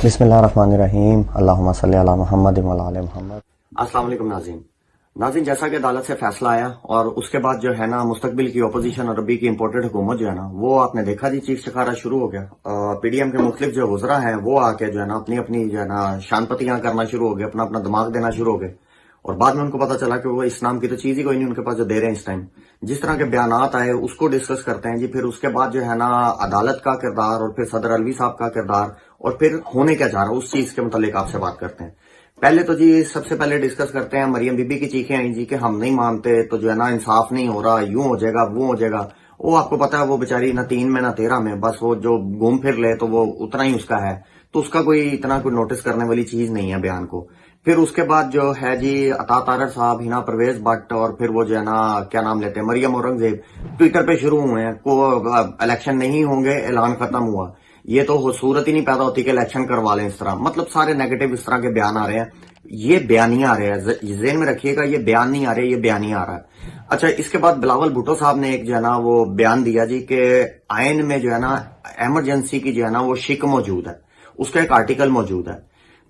بسم اللہ الرحمن الرحیم، اللہم صلی علی محمد وعلی آل محمد۔ السلام علیکم ناظرین، جیسا کہ عدالت سے فیصلہ آیا اور اس کے بعد جو ہے نا مستقبل کی اپوزیشن اور ابھی کی امپورٹڈ حکومت جو ہے نا وہ آپ نے دیکھا جی چیخ چکارا شروع ہو گیا۔ پی ڈی ایم کے مختلف جو وزراء ہیں وہ آ کے جو ہے نا اپنی جو ہے نا شان پتیاں کرنا شروع ہو گئے، اپنا دماغ دینا شروع ہو گئے، اور بعد میں ان کو پتا چلا کہ وہ اسلام کی تو چیز ہی کوئی نہیں ان کے پاس جو دے رہے ہیں اس ٹائم۔ جس طرح کے بیانات آئے اس کو ڈسکس کرتے ہیں جی، پھر اس کے بعد جو ہے نا عدالت کا کردار اور پھر صدر الوی صاحب کا کردار اور پھر ہونے کیا جا رہا ہے اس چیز کے متعلق آپ سے بات کرتے ہیں۔ پہلے تو جی سب سے پہلے ڈسکس کرتے ہیں مریم بی بی کی چیخیں آئیں جی کہ ہم نہیں مانتے تو جو ہے نا انصاف نہیں ہو رہا، یوں ہو جائے گا وہ ہو جائے گا۔ وہ آپ کو پتا ہے وہ بیچاری نہ 3 میں نہ 13 میں، بس وہ جو گھوم پھر لے تو وہ اتنا ہی اس کا ہے، تو اس کا کوئی اتنا کوئی نوٹس کرنے والی چیز نہیں ہے بیان کو۔ پھر اس کے بعد جو ہے جی عطا طاہر صاحب، ہنا پرویز بٹ اور پھر وہ جو ہے نا کیا نام لیتے ہیں مریم اورنگزیب ٹویٹر پہ شروع ہوئے ہیں کو الیکشن نہیں ہوں گے، اعلان ختم ہوا۔ یہ تو صورت ہی نہیں پیدا ہوتی کہ الیکشن کروا لیں اس طرح، مطلب سارے نیگیٹو اس طرح کے بیان آ رہے ہیں۔ یہ بیانیہ آ رہے ہیں، ذہن میں رکھیے گا، یہ بیان نہیں آ رہے، یہ بیانیہ آ رہا ہے۔ اچھا، اس کے بعد بلاول بھٹو صاحب نے ایک جو ہے نا وہ بیان دیا جی کہ آئین میں جو ہے نا ایمرجنسی کی جو ہے نا وہ شک موجود ہے، اس کا ایک آرٹیکل موجود ہے۔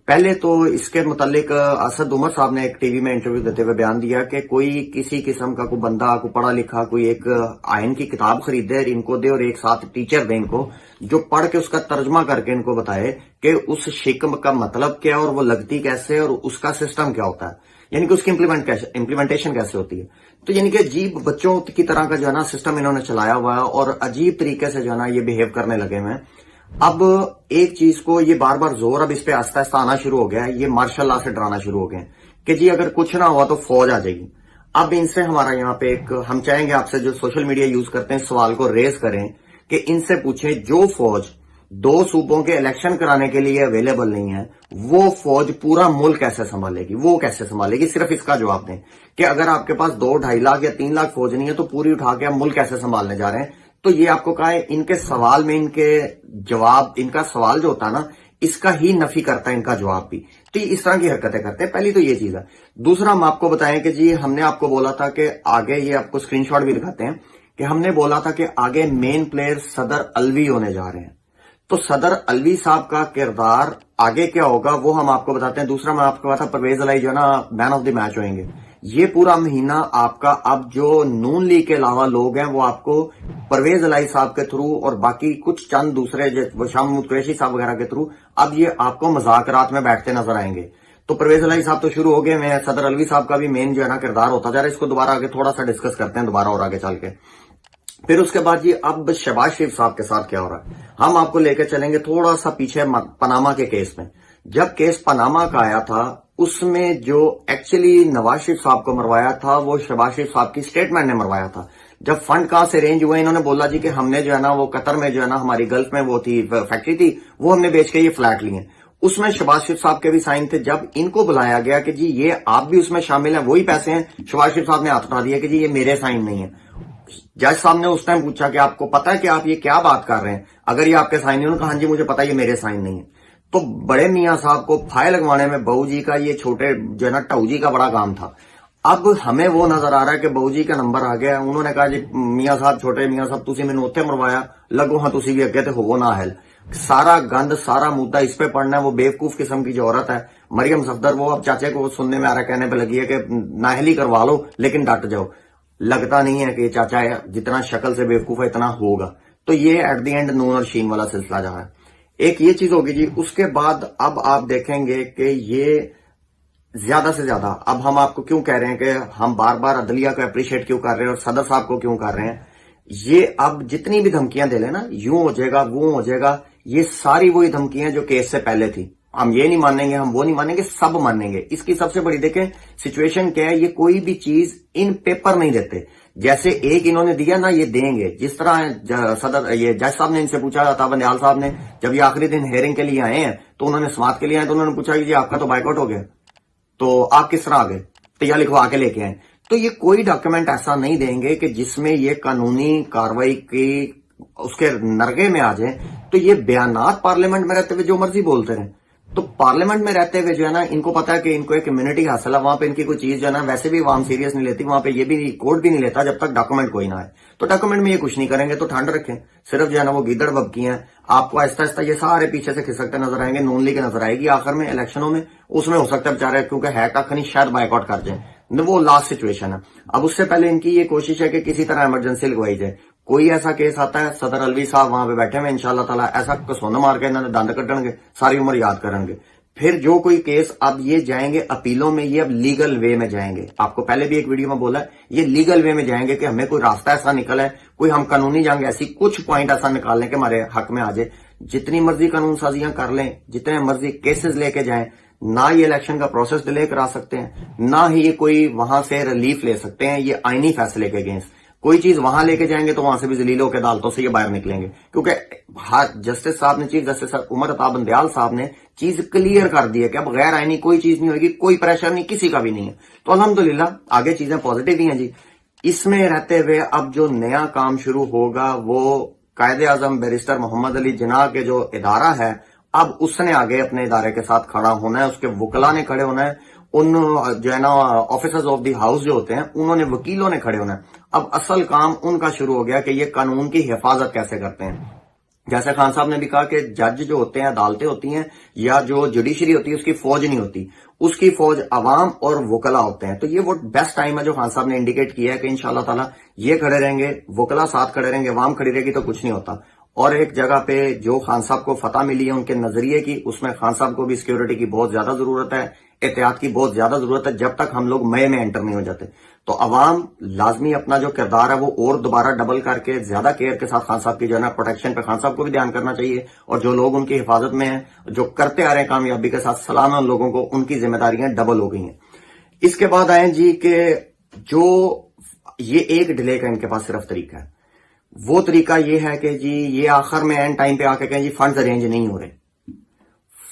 پہلے تو اس کے متعلق اسد عمر صاحب نے ایک ٹی وی میں انٹرویو دیتے ہوئے بیان دیا کہ کوئی کسی قسم کا کوئی بندہ کو پڑھا لکھا کوئی ایک آئین کی کتاب خریدے اور ان کو دے اور ایک ساتھ ٹیچر دے ان کو جو پڑھ کے اس کا ترجمہ کر کے ان کو بتائے کہ اس شکم کا مطلب کیا اور وہ لگتی کیسے اور اس کا سسٹم کیا ہوتا ہے، یعنی کہ اس کی امپلیمنٹیشن کیسے ہوتی ہے۔ تو یعنی کہ عجیب بچوں کی طرح کا جو ہے نا سسٹم انہوں نے چلایا ہوا ہے اور عجیب طریقے سے جو ہے نا یہ بہیو کرنے لگے ہوئے ہیں۔ اب ایک چیز کو یہ بار بار زور اب اس پہ آہستہ آہستہ آنا شروع ہو گیا ہے، یہ مارشل لا سے ڈرانا شروع ہو گئے کہ جی اگر کچھ نہ ہوا تو فوج آ جائے گی۔ اب ان سے ہمارا یہاں پہ ایک ہم چاہیں گے آپ سے جو سوشل میڈیا یوز کرتے ہیں سوال کو ریز کریں کہ ان سے پوچھیں جو فوج 2 صوبوں کے الیکشن کرانے کے لیے اویلیبل نہیں ہے وہ فوج پورا ملک کیسے سنبھالے گی، وہ کیسے سنبھالے گی، صرف اس کا جواب دیں کہ اگر آپ کے پاس 2-2.5 لاکھ یا 3 لاکھ فوج نہیں ہے تو پوری اٹھا کے آپ ملک کیسے سنبھالنے جا رہے ہیں۔ تو یہ آپ کو کہا ہے ان کے سوال میں ان کے جواب، ان کا سوال جو ہوتا ہے نا اس کا ہی نفی کرتا ہے ان کا جواب بھی، تو اس طرح کی حرکتیں کرتے ہیں۔ پہلی تو یہ چیز ہے۔ دوسرا ہم آپ کو بتائیں کہ جی ہم نے آپ کو بولا تھا کہ آگے، یہ آپ کو اسکرین شاٹ بھی دکھاتے ہیں کہ ہم نے بولا تھا کہ آگے مین پلیئر صدر الوی ہونے جا رہے ہیں، تو صدر الوی صاحب کا کردار آگے کیا ہوگا وہ ہم آپ کو بتاتے ہیں۔ دوسرا میں آپ کو بتا پرویز الہی جو ہے نا مین آف دی میچ ہوئیں گے۔ یہ پورا مہینہ آپ کا اب جو نون لیگ کے علاوہ لوگ ہیں وہ آپ کو پرویز الہی صاحب کے تھرو اور باقی کچھ چند دوسرے شاہ محمود قریشی صاحب وغیرہ کے تھرو اب یہ آپ کو مذاکرات میں بیٹھتے نظر آئیں گے۔ تو پرویز الہی صاحب تو شروع ہو گئے میں، صدر الوی صاحب کا بھی مین جو ہے نا کردار ہوتا جا رہا ہے۔ اس کو دوبارہ آگے تھوڑا سا ڈسکس کرتے ہیں دوبارہ اور آگے چل کے۔ پھر اس کے بعد جی اب شہباز شریف صاحب کے ساتھ کیا ہو رہا ہے، ہم آپ کو لے کے چلیں گے تھوڑا سا پیچھے پاناما کے کیس میں۔ جب کیس پاناما کا آیا تھا اس میں جو ایکچولی نواز شریف صاحب کو مروایا تھا وہ شہباز شریف صاحب کی سٹیٹمنٹ نے مروایا تھا۔ جب فنڈ کہاں سے ارینج ہوئے انہوں نے بولا جی کہ ہم نے جو ہے نا وہ قطر میں جو ہے نا ہماری گلف میں وہ تھی فیکٹری تھی وہ ہم نے بیچ کے یہ فلیٹ لیے، اس میں شہباز شریف صاحب کے بھی سائن تھے۔ جب ان کو بلایا گیا کہ جی یہ آپ بھی اس میں شامل ہیں، وہی پیسے ہیں، شہباز شریف صاحب نے ہاتھ اٹھا دیا کہ جی یہ میرے سائن نہیں ہے۔ جج صاحب نے اس ٹائم پوچھا کہ آپ کو پتا ہے کہ آپ یہ کیا بات کر رہے ہیں، اگر یہ آپ کے سائن نہیں، انہوں نے کہا ہاں جی مجھے پتا ہے یہ میرے سائن نہیں ہے۔ تو بڑے میاں صاحب کو پھائے لگوانے میں بہو جی کا یہ چھوٹے جو ہے نا ٹاؤ جی کا بڑا کام تھا۔ اب ہمیں وہ نظر آ رہا ہے کہ بہو جی کا نمبر آ گیا، انہوں نے کہا جی میاں صاحب، چھوٹے میاں صاحب تسی میں نے اتنے مروایا، لگو ہاں تسی بھی اگے تے ہوو نہ ہل۔ سارا گند سارا مدعا اس پہ پڑنا ہے۔ وہ بیوقوف قسم کی جو عورت ہے مریم صفدر، وہ اب چاچے کو سننے میں آ رہا کہنے پہ لگی ہے کہ نااہلی کروا لو لیکن ڈٹ جاؤ۔ لگتا نہیں ہے کہ چاچا جتنا شکل سے بیوقوف ہے اتنا ہوگا۔ تو یہ ایٹ دی اینڈ نون اور شین والا سلسلہ جا رہا ہے۔ ایک یہ چیز ہوگی جی۔ اس کے بعد اب آپ دیکھیں گے کہ یہ زیادہ سے زیادہ اب ہم آپ کو کیوں کہہ رہے ہیں کہ ہم بار بار عدلیہ کو اپریشیٹ کیوں کر رہے ہیں اور صدر صاحب کو کیوں کر رہے ہیں، یہ اب جتنی بھی دھمکیاں دے لیں نا یوں ہو جائے گا وہ ہو جائے گا، یہ ساری وہی دھمکیاں جو کیس سے پہلے تھی، ہم یہ نہیں مانیں گے، ہم وہ نہیں مانیں گے، سب مانیں گے۔ اس کی سب سے بڑی دیکھیں سچویشن کیا ہے، یہ کوئی بھی چیز ان پیپر نہیں دیتے، جیسے ایک انہوں نے دیا نا یہ دیں گے۔ جس طرح صدر یہ جج صاحب نے ان سے پوچھا، عطا بندیال صاحب نے جب یہ آخری دن ہیئرنگ کے لیے آئے ہیں تو انہوں نے سماعت کے لیے آئے تو انہوں نے پوچھا کہ جی آپ کا تو بائیک آؤٹ ہو گیا تو آپ کس طرح آ گئے، تو یہ لکھوا کے لے کے آئے۔ تو یہ کوئی ڈاکیومنٹ ایسا نہیں دیں گے کہ جس میں یہ قانونی کاروائی کی اس کے نرگے میں آ جائیں۔ تو یہ بیانات پارلیمنٹ میں رہتے ہوئے جو مرضی بولتے رہیں، तो पार्लियामेंट में रहते हुए जो है ना, इनको पता है कि इनको एक इम्यूनिटी हासिल है, वहां पे इनकी कोई चीज जो है ना वैसे भी आवाम सीरियस नहीं लेती, वहां पे ये भी कोर्ट भी नहीं लेता जब तक डॉक्यूमेंट कोई ना आए। तो डॉक्यूमेंट में ये कुछ नहीं करेंगे, तो ठंड रखें, सिर्फ जो है ना वो गीदड़ बबकी हैं। आपको आहिस्ता आहिस्ता ये सारे पीछे से खिसकते नजर आएंगे, नून लीग नजर आएगी आखिर में इलेक्शनों में, उसमें हो सकता है बेचारे क्योंकि है कख नहीं, शायद बाइकआउट कर जाए, वो लास्ट सिचुएशन है। अब उससे पहले इनकी ये कोशिश है कि किसी तरह इमरजेंसी लगवाई जाए। कोई ऐसा केस आता है, सदर अलवी साहब वहां पे बैठे हुए इंशाल्लाह ताला, ऐसा कसोना मार के इन्होंने दंद कटणगे, सारी उम्र याद करेंगे। फिर जो कोई केस अब ये जाएंगे अपीलों में, ये अब लीगल वे में जाएंगे। आपको पहले भी एक वीडियो में बोला, ये लीगल वे में जाएंगे कि हमें कोई रास्ता ऐसा निकला है, कोई हम कानूनी जंग ऐसी कुछ पॉइंट ऐसा निकालने के हमारे हक में आ जाए। जितनी मर्जी कानून साजियां कर लें, जितने मर्जी केसेस लेके जाएं, ना ये इलेक्शन का प्रोसेस डिले करा सकते हैं, ना ही ये कोई वहां से रिलीफ ले सकते हैं ये आईनी फैसले के अगेंस्ट। कोई चीज वहां लेके जाएंगे तो वहां से भी जलील होकर अदालतों से ये बाहर निकलेंगे, क्योंकि जस्टिस साहब ने, चीफ जस्टिस उमर अता बंदयाल साहब ने चीज क्लियर कर दी है कि अब गैर आईनी कोई चीज नहीं होगी, कोई प्रेशर नहीं, किसी का भी नहीं है। तो अल्हम्दुलिल्लाह आगे चीजें पॉजिटिव ही हैं जी। इसमें रहते हुए अब जो नया काम शुरू होगा वो कायदे आजम बैरिस्टर मोहम्मद अली जिन्ना के जो इदारा है, अब उसने आगे अपने इदारे के साथ खड़ा होना है, उसके वकला ने खड़े होना है, उन जो है ना ऑफिसर्स ऑफ द हाउस जो होते हैं उन्होंने, वकीलों ने खड़े होना है। अब असल काम उनका शुरू हो गया कि ये कानून की हिफाजत कैसे करते हैं। जैसे खान साहब ने भी कहा कि जज जो होते हैं, अदालतें होती हैं या जो जुडिशरी होती है, उसकी फौज नहीं होती, उसकी फौज अवाम और वकला होते हैं। तो ये वो बेस्ट टाइम है जो खान साहब ने इंडिकेट किया है कि इंशाल्लाह ताला ये खड़े रहेंगे, वकला साथ खड़े रहेंगे, अवाम खड़ी रहेगी तो कुछ नहीं होता। और एक जगह पे जो खान साहब को फतह मिली है उनके नजरिए की, उसमें खान साहब को भी सिक्योरिटी की बहुत ज्यादा जरूरत है, एहतियात की बहुत ज्यादा जरूरत है, जब तक हम लोग मई में एंटर नहीं हो जाते। तो अवाम लाजमी अपना जो किरदार है वो और दोबारा डबल करके ज्यादा केयर के साथ खान साहब की जो है ना प्रोटेक्शन पे खान साहब को भी ध्यान करना चाहिए, और जो लोग उनकी हिफाजत में हैं, जो करते आ रहे हैं कामयाबी के साथ, सलाम उन लोगों को, उनकी जिम्मेदारियां डबल हो गई हैं। इसके बाद आए जी कि जो ये एक डिले का इनके पास सिर्फ तरीका है, वो तरीका ये है कि जी ये आखिर में एंड टाइम पे आके कहें जी फंड्स अरेंज नहीं हो रहे।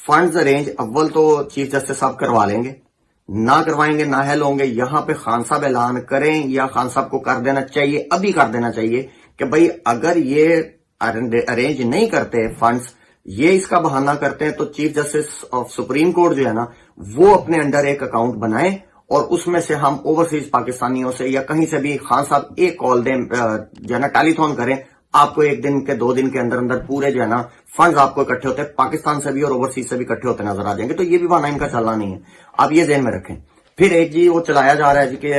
फंड्स अरेंज अव्वल तो चीफ जस्टिस साहब करवा लेंगे, ना करवाएंगे ना हेल होंगे। यहां पे खान साहब ऐलान करें या खान साहब को कर देना चाहिए, अभी कर देना चाहिए कि भाई अगर ये अरेंज नहीं करते फंड्स, ये इसका बहाना करते हैं, तो chief justice of supreme court जो है ना वो अपने अंडर एक अकाउंट बनाए और उसमें से हम ओवरसीज पाकिस्तानियों से या कहीं से भी खान साहब एक कॉल दें, जो है ना टेलीथॉन करें, आपको एक दिन के 2 दिन के अंदर अंदर पूरे जो है ना फंड्स आपको इकट्ठे होते हैं, पाकिस्तान से भी और ओवरसीज से भी इकट्ठे होते नजर आ जाएंगे। तो ये भी बहाना इनका चलना नहीं है, आप ये ध्यान में रखें। फिर एक जी वो चलाया जा रहा है जी कि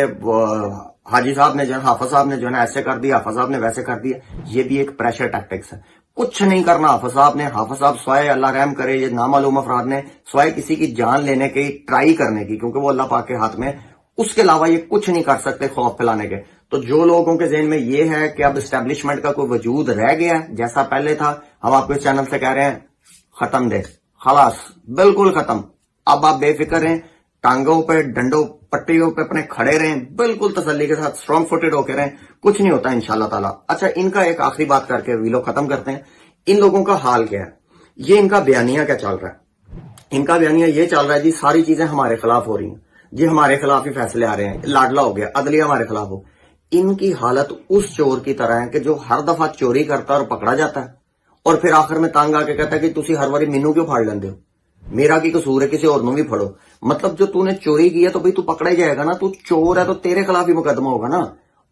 हाजी साहब ने जो है, हाफिज साहब ने जो है ना ऐसे कर दिया, हाफिज साहब ने वैसे कर दिया। ये भी एक प्रेशर टैक्टिक्स है, कुछ नहीं करना हाफिज साहब ने। हाफिज साहब स्वाय अल्लाह रहम करे, ये नामालूम अफराद ने स्वाय किसी की जान लेने की ट्राई करने की, क्योंकि वो अल्लाह पाक के हाथ में, उसके अलावा ये कुछ नहीं कर सकते खौफ फैलाने के। तो जो लोगों के ज़हन में ये है कि अब एस्टेब्लिशमेंट का कोई वजूद रह गया जैसा पहले था, हम आपको इस चैनल से कह रहे हैं खत्म दे, खलास बिल्कुल खत्म। अब आप बेफिक्र हैं, टांगों पे, डंडों, पट्टियों पे अपने खड़े रहें, बिल्कुल तसल्ली के साथ स्ट्रॉन्ग फुटेड होकर रहें, कुछ नहीं होता इंशाल्लाह ताला। अच्छा, इनका एक आखिरी बात करके वीलो खत्म करते हैं। इन लोगों का हाल क्या है, ये इनका बयानिया क्या चल रहा है? इनका बयानिया ये चल रहा है जी सारी चीजें हमारे खिलाफ हो रही हैं जी, हमारे खिलाफ ही फैसले आ रहे हैं, लाडला हो गया, अदलिया हमारे खिलाफ हो। इनकी हालत उस चोर की तरह है कि जो हर दफा चोरी करता है और पकड़ा जाता है और फिर आखिर में तंग आके कहता है कि तुसी हर बारी मैनू क्यों फाड़ लेंदे हो, मेरा की कसूर है, किसी और नू भी फड़ो। मतलब जो तूने चोरी की है तो भाई तू पकड़ा ही जाएगा ना, तू चोर है तो तेरे खिलाफ ही मुकदमा होगा ना।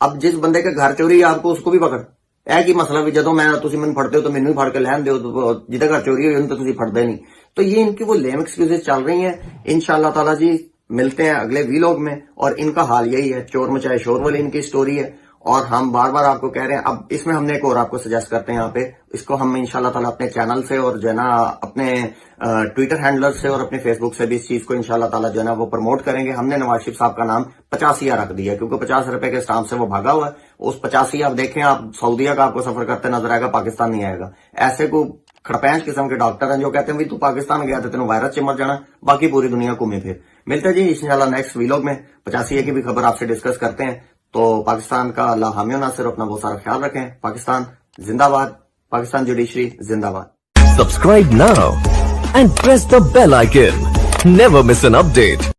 अब जिस बंदे के घर चोरी है आपको उसको भी पकड़, ऐ की मसला भी जदों मैं तुसी मैनू फड़ते हो तो मैनू ही फड़ के लैन दो, जिदे घर चोरी हुई तो तुसी फड़दे नहीं। तो ये इनकी वो लेम एक्सक्यूजेस चल रही हैं। इंशाल्लाह ताला जी मिलते हैं अगले वीलॉग में, और इनका हाल यही है, चोर मचाए शोर वाली इनकी स्टोरी है। और हम बार बार आपको कह रहे हैं, अब इसमें हमने एक और आपको सजेस्ट करते हैं यहाँ पे, इसको हम इंशाल्लाह ताला अपने चैनल से और जो है ना अपने ट्विटर हैंडलर से और अपने फेसबुक से भी इस चीज को इंशाल्लाह ताला जो है ना वो प्रमोट करेंगे। हमने नवाज शरीफ साहब का नाम 85 रख दिया क्योंकि 50 रुपए के स्टाम्प से वो भागा हुआ है। उस 85 आप देखें, आप सऊदीया का आपको सफर करते नजर आएगा, पाकिस्तान नहीं आएगा। ऐसे को खड़पैंच किस्म के डॉक्टर हैं जो कहते हैं भाई तू पाकिस्तान गया तो तेन वायरस चिमर जाना, बाकी पूरी दुनिया घूमे फिर। मिलते हैं जी इंशाल्लाह नेक्स्ट वीलॉग में, 85 की भी खबर आपसे डिस्कस करते हैं। तो पाकिस्तान का अल्लाह हामी नासिर, अपना बहुत सारा ख्याल रखें। पाकिस्तान जिंदाबाद, पाकिस्तान जुडिशरी जिंदाबाद। Subscribe now and press the bell icon. Never miss an update.